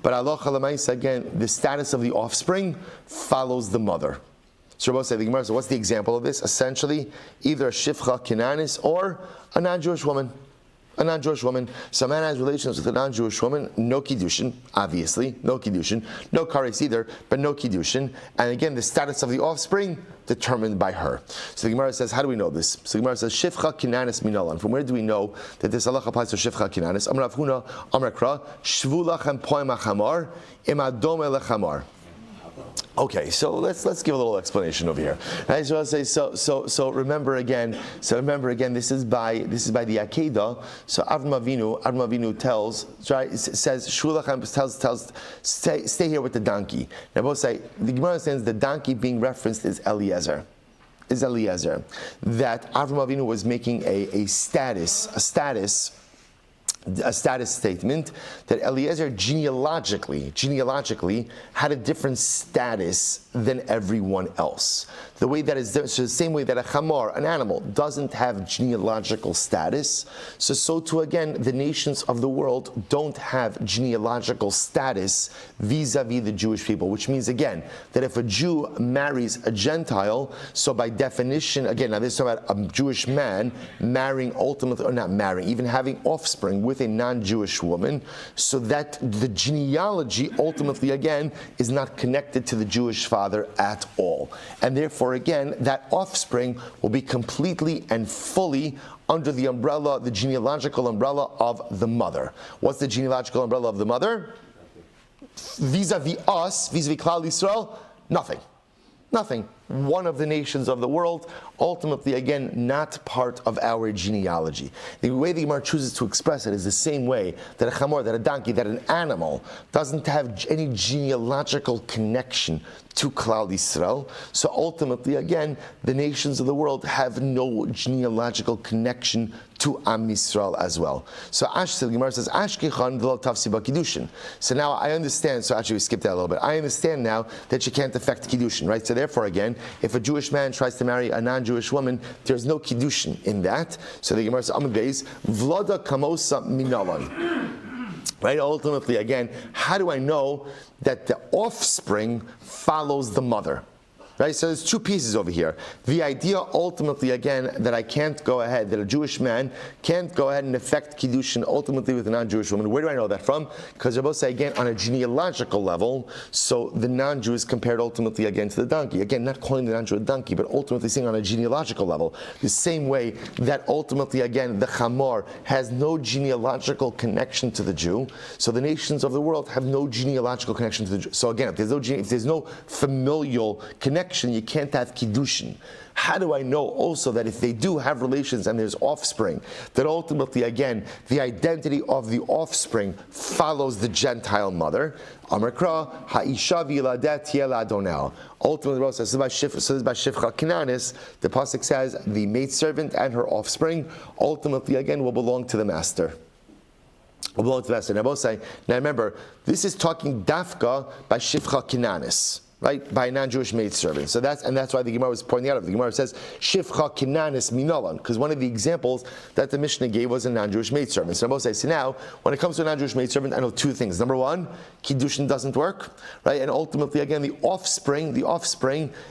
but halacha l'maisa, again, the status of the offspring follows the mother. So Rabbi said, the Gemara, so what's the example of this? Essentially, either a shifcha kinanis or a non-Jewish woman. A non-Jewish woman. So a man has relations with a non-Jewish woman, no Kiddushin, obviously, no Kiddushin, no kares either, but no Kiddushin. And again, the status of the offspring determined by her. So the Gemara says, how do we know this? So the Gemara says, Shifcha kinanis minalan. From where do we know that this halacha applies to Shifcha kinanis? Amar Rav Huna, Amar Kra, Shvu lachem poim achamar, im adom elechamar. Okay, so let's give a little explanation over here. Right, so I'll say so remember again. This is by the Akedah. So Avram Avinu says Shulachan tells stay here with the donkey. Now both say the Gemara understands the donkey being referenced is Eliezer. That Avram Avinu was making a status statement that Eliezer genealogically had a different status than everyone else. the way that is so the same way that a chamor, an animal, doesn't have genealogical status, so too again the nations of the world don't have genealogical status vis-a-vis the Jewish people, which means again that if a Jew marries a Gentile, so by definition, again, now this is talking about a Jewish man marrying ultimately, or not marrying, even having offspring with a non-Jewish woman, so that the genealogy ultimately again is not connected to the Jewish father at all. And therefore again, that offspring will be completely and fully under the umbrella, the genealogical umbrella of the mother. What's the genealogical umbrella of the mother? Vis-a-vis us, vis-a-vis Klal Yisrael, nothing. Nothing. One of the nations of the world, ultimately, again, not part of our genealogy. The way the Gemara chooses to express it is the same way that a chamor, that a donkey, that an animal doesn't have any genealogical connection to Klal Yisrael. So ultimately, again, the nations of the world have no genealogical connection to Am Yisrael as well. So the Gemara says, Ashkechan v'lo tafsi b'Kiddushin. So now I understand, so actually we skipped that a little bit. I understand now that you can't affect Kiddushin, right? So therefore again, if a Jewish man tries to marry a non-Jewish woman, there's no Kiddushin in that. So the Gemara says, Amud Beis, Vloda kamosa minalan. Right? Ultimately, again, how do I know that the offspring follows the mother? Right? So there's two pieces over here. The idea ultimately, again, that I can't go ahead, that a Jewish man can't go ahead and effect Kiddushin ultimately with a non-Jewish woman. Where do I know that from? Because Rabbi say again, on a genealogical level, so the non-Jew is compared ultimately again to the donkey. Again, not calling the non-Jew a donkey, but ultimately saying on a genealogical level. The same way that ultimately, again, the chamor has no genealogical connection to the Jew, so the nations of the world have no genealogical connection to the Jew. So again, if there's no familial connection, you can't have Kiddushin. How do I know also that if they do have relations and there's offspring, that ultimately, again, the identity of the offspring follows the Gentile mother? Amarkra, ha'isha v'yiladet yela adonel. Ultimately, the says by Shifcha Kinanis, the pasuk says the maidservant and her offspring ultimately, again, will belong to the master. Will belong to the master. Now remember, this is talking dafka by Shifcha Kinanis. Right, by a non-Jewish maidservant. So that's why the Gemara was pointing out. The Gemara says Shifcha Kinanis Minalan, because one of the examples that the Mishnah gave was a non-Jewish maidservant. So Rabbi says, so now when it comes to a non-Jewish maidservant, I know two things. Number one, Kiddushin doesn't work, right? And ultimately, again, the offspring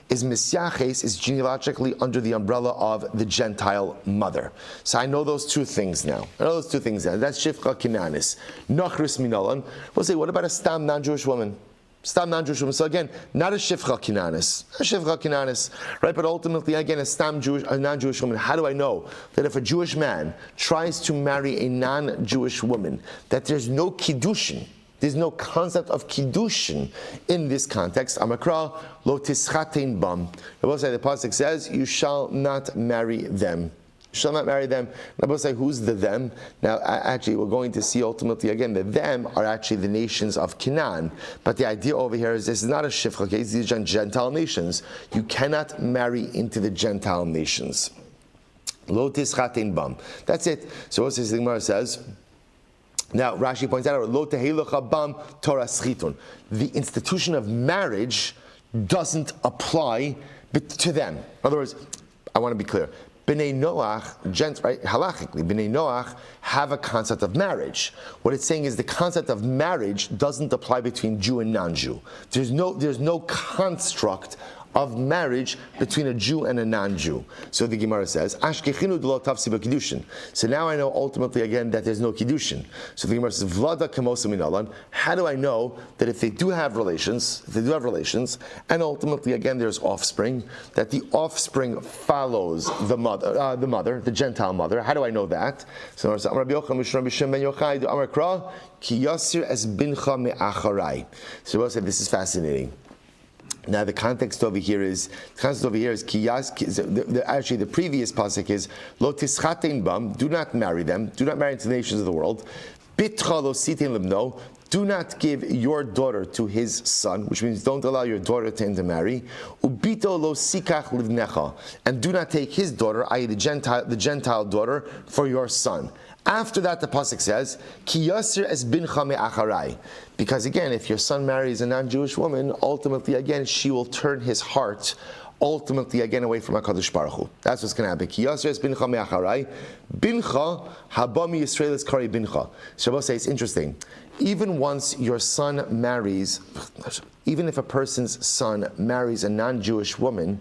is misyaches, is genealogically under the umbrella of the Gentile mother. So I know those two things now. That's Shifcha Kinanis. Nachris Minalan. We'll say, what about a stam non-Jewish woman? Stam non-Jewish woman. So again, not a Shifcha Kinanis, right? But ultimately, again, a non-Jewish woman. How do I know that if a Jewish man tries to marry a non-Jewish woman, that there's no Kiddushin, there's no concept of Kiddushin in this context? Amakra lo tischatein bam. The pasuk says, "You shall not marry them." Shall not marry them. Rabbi say, who's the them? Now, actually, we're going to see ultimately again that them are actually the nations of Canaan. But the idea over here is this is not a shifcha case; these are Gentile nations. You cannot marry into the Gentile nations. Lo tischatein bam. That's it. So what the Gemara says. Now, Rashi points out, Lo tehelucha bam Torah schitun. The institution of marriage doesn't apply to them. In other words, I want to be clear. B'nai Noach, right, halachically, B'nai Noach have a concept of marriage. What it's saying is the concept of marriage doesn't apply between Jew and non-Jew. There's no construct of marriage between a Jew and a non-Jew. So the Gemara says, Ashkechinu d'lo tafsi b'Kiddushin. So now I know ultimately again that there's no Kiddushin. So the Gemara says, Vlada kamosa minalan. How do I know that if they do have relations, and ultimately again there's offspring, that the offspring follows the mother, the Gentile mother? How do I know that? So Rabbi Yochanan Rabbi Shimon ben Yochai do Amar Kra ki yasir es bincha me'acharai. So Rabbi said this is fascinating. Now the context over here is actually the previous pasuk is lo tischatein bam, do not marry them, do not marry into the nations of the world. Bitcha lo sitin libno, do not give your daughter to his son, which means don't allow your daughter to intermarry. Ubito lo sikach livnecha, and do not take his daughter, i.e. the Gentile daughter, for your son. After that, the pasuk says, "Ki yasir es bincha me'acharai," because again, if your son marries a non-Jewish woman, ultimately again she will turn his heart ultimately again away from HaKadosh Baruch Hu. That's what's going to happen. Ki yasres bincha me'acharai, bincha habami Yisrael is kari bincha. Shabbos says it's interesting. Even once your son marries, even if a person's son marries a non-Jewish woman,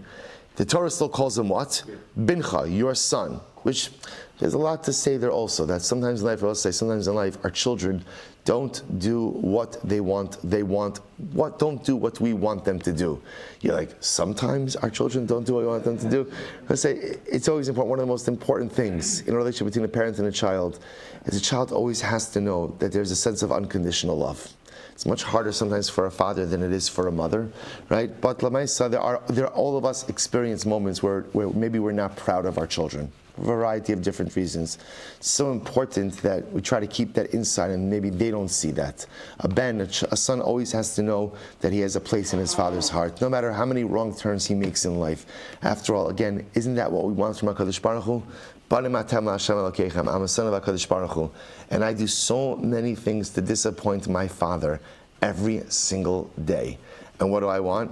the Torah still calls him what? Bincha, your son. Which there's a lot to say there also. That sometimes in life, I will say, sometimes in life, our children don't do what they want. Don't do what we want them to do. You're like, sometimes our children don't do what we want them to do. I say it's always important. One of the most important things in a relationship between a parent and a child is a child always has to know that there's a sense of unconditional love. It's much harder sometimes for a father than it is for a mother, right? But Lamaisa, there are all of us experience moments where maybe we're not proud of our children. A variety of different reasons. It's so important that we try to keep that inside, and maybe they don't see that. A son always has to know that he has a place in his father's heart, no matter how many wrong turns he makes in life. After all, again, isn't that what we want from HaKadosh Baruch Hu? I'm a son of HaKadosh Baruch Hu, and I do so many things to disappoint my father every single day. And what do I want?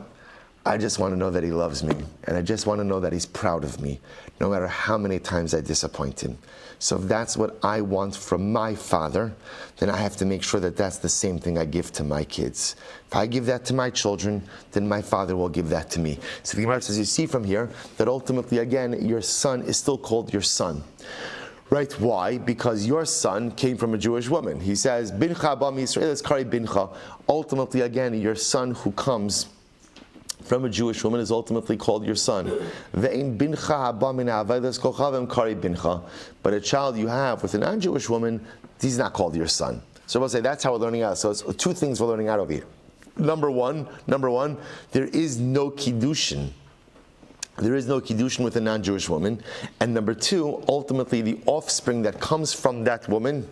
I just want to know that he loves me, and I just want to know that he's proud of me, no matter how many times I disappoint him. So if that's what I want from my father, then I have to make sure that that's the same thing I give to my kids. If I give that to my children, then my father will give that to me. So the Gemara says, you see from here, that ultimately, again, your son is still called your son. Right? Why? Because your son came from a Jewish woman. He says, Bincha ba Yisrael es kari bincha. Ultimately, again, your son who comes from a Jewish woman is ultimately called your son. But a child you have with a non-Jewish woman, he's not called your son. So we'll say that's how we're learning out. So it's two things we're learning out over here. Number one, there is no Kiddushin. There is no Kiddushin with a non-Jewish woman. And number two, ultimately the offspring that comes from that woman,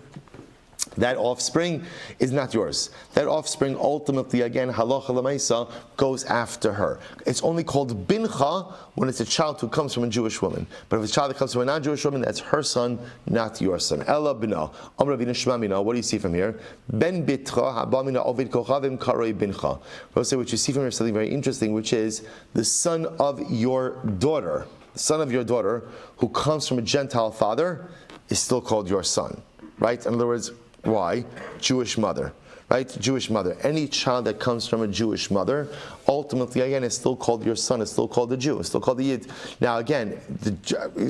that offspring is not yours. That offspring ultimately, again, halacha l'maisa, goes after her. It's only called bincha when it's a child who comes from a Jewish woman. But if it's a child that comes from a non-Jewish woman, that's her son, not your son. Ella bino. Amar v'ina shema mina. What do you see from here? Ben bitcha haba mina ovid kochavim karoi bincha. We'll say what you see from here is something very interesting, which is the son of your daughter. The son of your daughter who comes from a Gentile father is still called your son. Right? In other words, why? Jewish mother, right? Jewish mother. Any child that comes from a Jewish mother, ultimately, again, is still called your son, is still called a Jew, is still called a Yid. Now, again,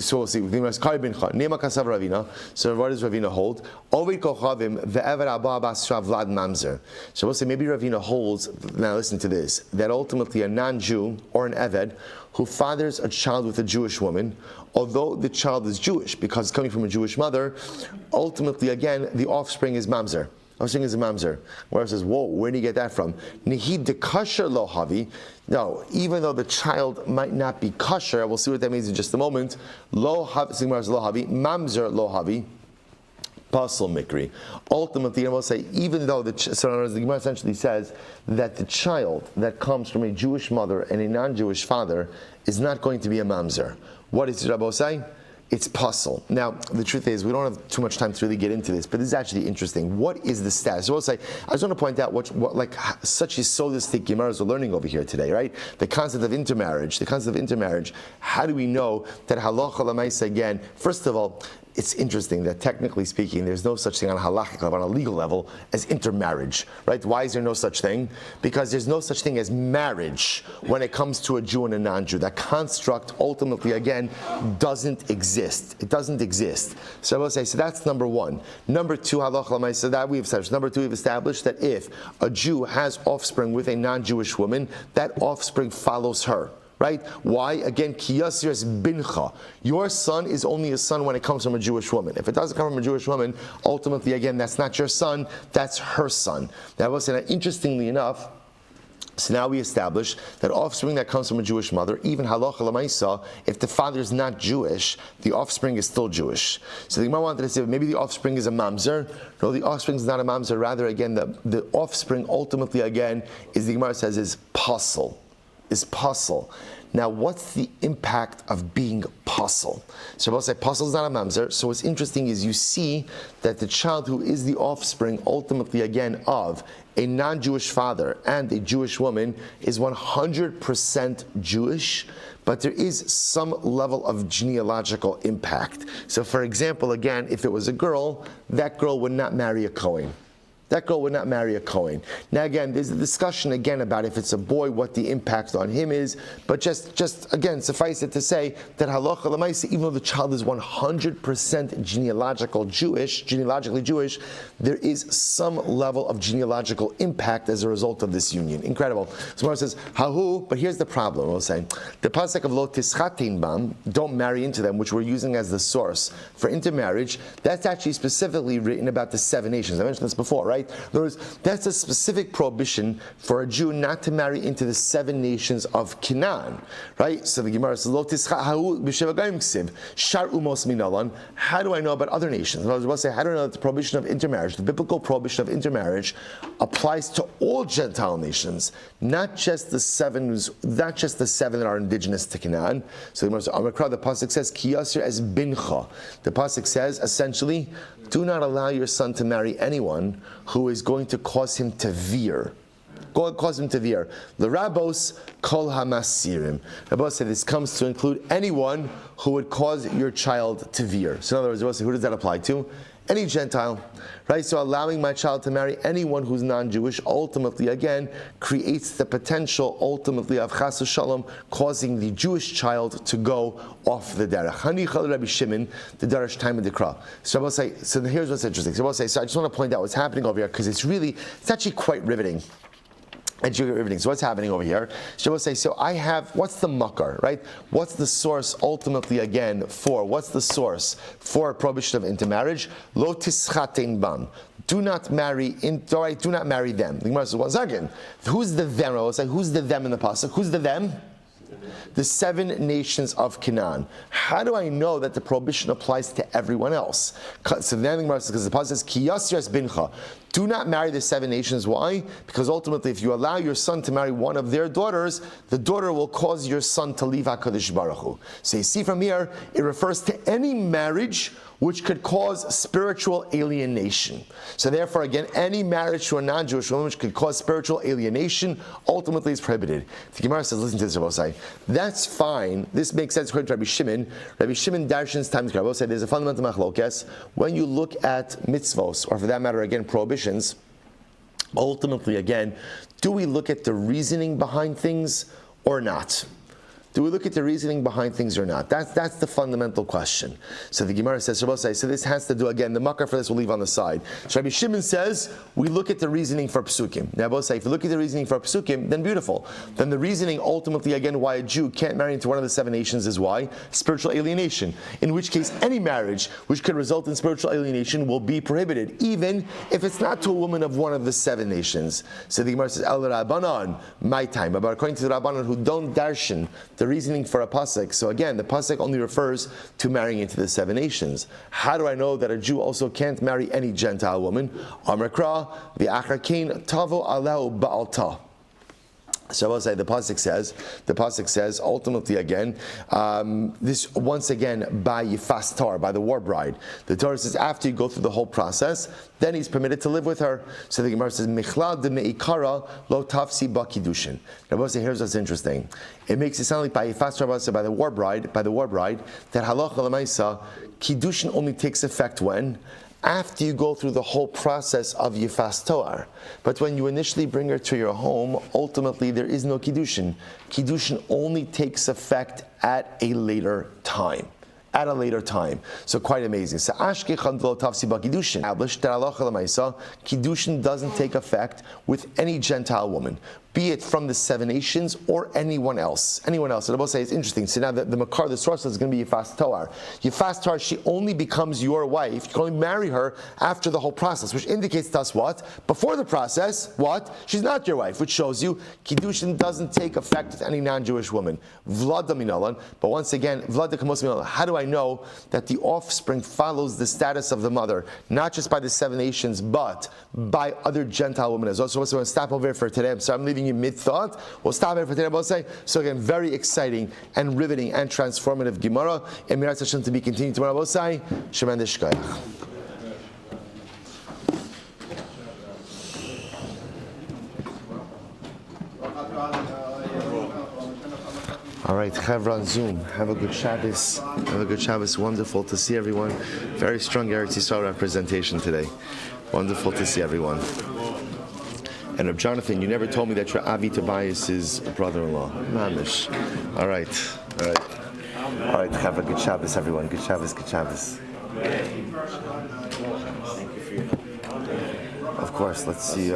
so we'll see. So what does Ravina hold? So we'll say maybe Ravina holds, now listen to this, that ultimately a non-Jew or an Eved who fathers a child with a Jewish woman, although the child is Jewish because it's coming from a Jewish mother, ultimately, again, the offspring is mamzer. Offspring is a mamzer. Where it says, whoa, where do you get that from? Nihid de kasher lo havi. No, even though the child might not be kasher, we'll see what that means in just a moment. Lo havi, mamzer lo havi. Pasal mikri. Ultimately, I will say, even though the Gemara essentially says that the child that comes from a Jewish mother and a non-Jewish father is not going to be a mamzer. What is Rabbi say? It's pasal. Now, the truth is, we don't have too much time to really get into this, but this is actually interesting. What is the status? So I just want to point out what like such Yesodistic Gemaras we're learning over here today, right? The concept of intermarriage. How do we know that halacha l'maisa again? First of all, it's interesting that technically speaking, there's no such thing on a halachic level, on a legal level, as intermarriage, right? Why is there no such thing? Because there's no such thing as marriage when it comes to a Jew and a non-Jew. That construct ultimately, again, doesn't exist. It doesn't exist. So I will say, so that's number one. Number two, halacha l'maisa, that we've established. Number two, we've established that if a Jew has offspring with a non-Jewish woman, that offspring follows her. Right? Why? Again, kiyasir is bincha. Your son is only a son when it comes from a Jewish woman. If it doesn't come from a Jewish woman, ultimately, again, that's not your son, that's her son. That was, interestingly enough, so now we establish that offspring that comes from a Jewish mother, even halacha l'maisa, if the father is not Jewish, the offspring is still Jewish. So the Gemara wanted to say maybe the offspring is a mamzer. No, the offspring is not a mamzer. Rather, again, the offspring ultimately, again, is the Gemara says is pasal. is puzzle. Now, what's the impact of being puzzle? So we'll say puzzle is not a mamzer. So what's interesting is you see that the child who is the offspring, ultimately again of a non-Jewish father and a Jewish woman, is 100% Jewish, but there is some level of genealogical impact. So for example, again, if it was a girl, that girl would not marry a Kohen. That girl would not marry a Kohen. Now again, there's a discussion again about if it's a boy, what the impact on him is, but just again, suffice it to say that halacha l'maisa, even though the child is 100% genealogically Jewish, there is some level of genealogical impact as a result of this union. Incredible. So Gemara says, Hahu, but here's the problem, we'll say. The pasuk of lo tischatin bam, don't marry into them, which we're using as the source for intermarriage, that's actually specifically written about the 7 nations. I mentioned this before, right? In other words, that's a specific prohibition for a Jew not to marry into the 7 nations of Canaan, right? So the Gemara says, how do I know about other nations? I was about to say, how do I know that the prohibition of intermarriage, the biblical prohibition of intermarriage, applies to all Gentile nations, not just the 7 that are indigenous to Canaan? So the Gemara says, the pasuk says, "Ki yasir es bincha." The pasuk says, essentially, do not allow your son to marry anyone who is going to cause him to veer. Cause him to veer. The Rabbos kol hamasirim. Rabbos said this comes to include anyone who would cause your child to veer. So in other words, Rabbos said, who does that apply to? Any Gentile, right? So allowing my child to marry anyone who's non-Jewish ultimately, again, creates the potential, ultimately, of chas v'shalom, causing the Jewish child to go off the derech. Hani chal Rabbi Shimon, the derech time of the kra. So Rabbi say, so here's what's interesting. So Rabbi say, so I just want to point out what's happening over here, because it's actually quite riveting. So what's happening over here? So we'll say, so I have, what's the makar, right? What's the source ultimately again for, what's the source for prohibition of intermarriage? Lo tischatein bam. Do not marry do not marry them. The Gemara says, one second. Who's the them? I will say, who's the them in the pasuk? Who's the them? The 7 nations of Canaan. How do I know that the prohibition applies to everyone else? So then the Gemara says, because the pasuk says, "Ki yasir bincha." Do not marry the 7 nations. Why? Because ultimately, if you allow your son to marry one of their daughters, the daughter will cause your son to leave HaKadosh Baruch Hu. So you see from here, it refers to any marriage which could cause spiritual alienation. So therefore, again, any marriage to a non-Jewish woman which could cause spiritual alienation ultimately is prohibited. The Gemara says, listen to this, Rabbi. That's fine. This makes sense according to Rabbi Shimon. Rabbi Shimon Darshan's times, Rabbi said there's a fundamental machlokes. When you look at mitzvos, or for that matter, again, prohibitions, ultimately, again, do we look at the reasoning behind things or not? Do we look at the reasoning behind things or not? That's the fundamental question. So the Gemara says, so this has to do, again, the makar for this we'll leave on the side. So Rabbi Shimon says, we look at the reasoning for psukim. Now both say, if you look at the reasoning for psukim, then beautiful. Then the reasoning ultimately, again, why a Jew can't marry into one of the 7 nations is why? Spiritual alienation. In which case, any marriage which could result in spiritual alienation will be prohibited, even if it's not to a woman of one of the 7 nations. So the Gemara says, El Rabbanan, my time. But according to the Rabbanan who don't darshan the reasoning for a pasuk. So again, the pasuk only refers to marrying into the 7 nations. How do I know that a Jew also can't marry any Gentile woman? Amar kra v'achar kain tavo alau ba'alta. So I will say the pasuk says ultimately again, this once again by Yifastar, by the war bride. The Torah says after you go through the whole process, then he's permitted to live with her. So the Gemara says Michlad de meikara lo tafsi ba Kiddushin. Now I will say here's what's interesting. It makes it sound like by Yifastar, by the war bride, that halacha l'maisa Kiddushin only takes effect when? After you go through the whole process of Yifas Toar. But when you initially bring her to your home, ultimately there is no Kiddushin. Kiddushin only takes effect at a later time. So quite amazing. So Ashkechan lo tafsi ba Kiddushin. Established that halacha l'maisa, Kiddushin doesn't take effect with any Gentile woman, be it from the 7 nations or anyone else. And I will say it's interesting. So now the makar, the source is going to be Yifas Toar. Yifas Toar, she only becomes your wife. You can only marry her after the whole process, which indicates to us what? Before the process, what? She's not your wife, which shows you Kiddushin doesn't take effect with any non-Jewish woman. Vlad minalan. But once again, Vlad kamos minalan. How do I know that the offspring follows the status of the mother, not just by the 7 nations, but by other Gentile women as well. So we're going to stop over here for today. So I'm leaving you mid-thought. We'll stop here for today, Bosai. So again, very exciting and riveting and transformative Gemara. And Mirat Hashem to be continued tomorrow, Bosai. Shemen Deshkoyach. All right, Chevra on Zoom. Have a good Shabbos. Have a good Shabbos. Wonderful to see everyone. Very strong Eretz Yisrael representation today. Wonderful to see everyone. And Reb Jonathan, you never told me that your Avi Tobias' brother-in-law. Mamish. All right. All right, have a good Shabbos, everyone. Good Shabbos, good Shabbos. Of course, let's see.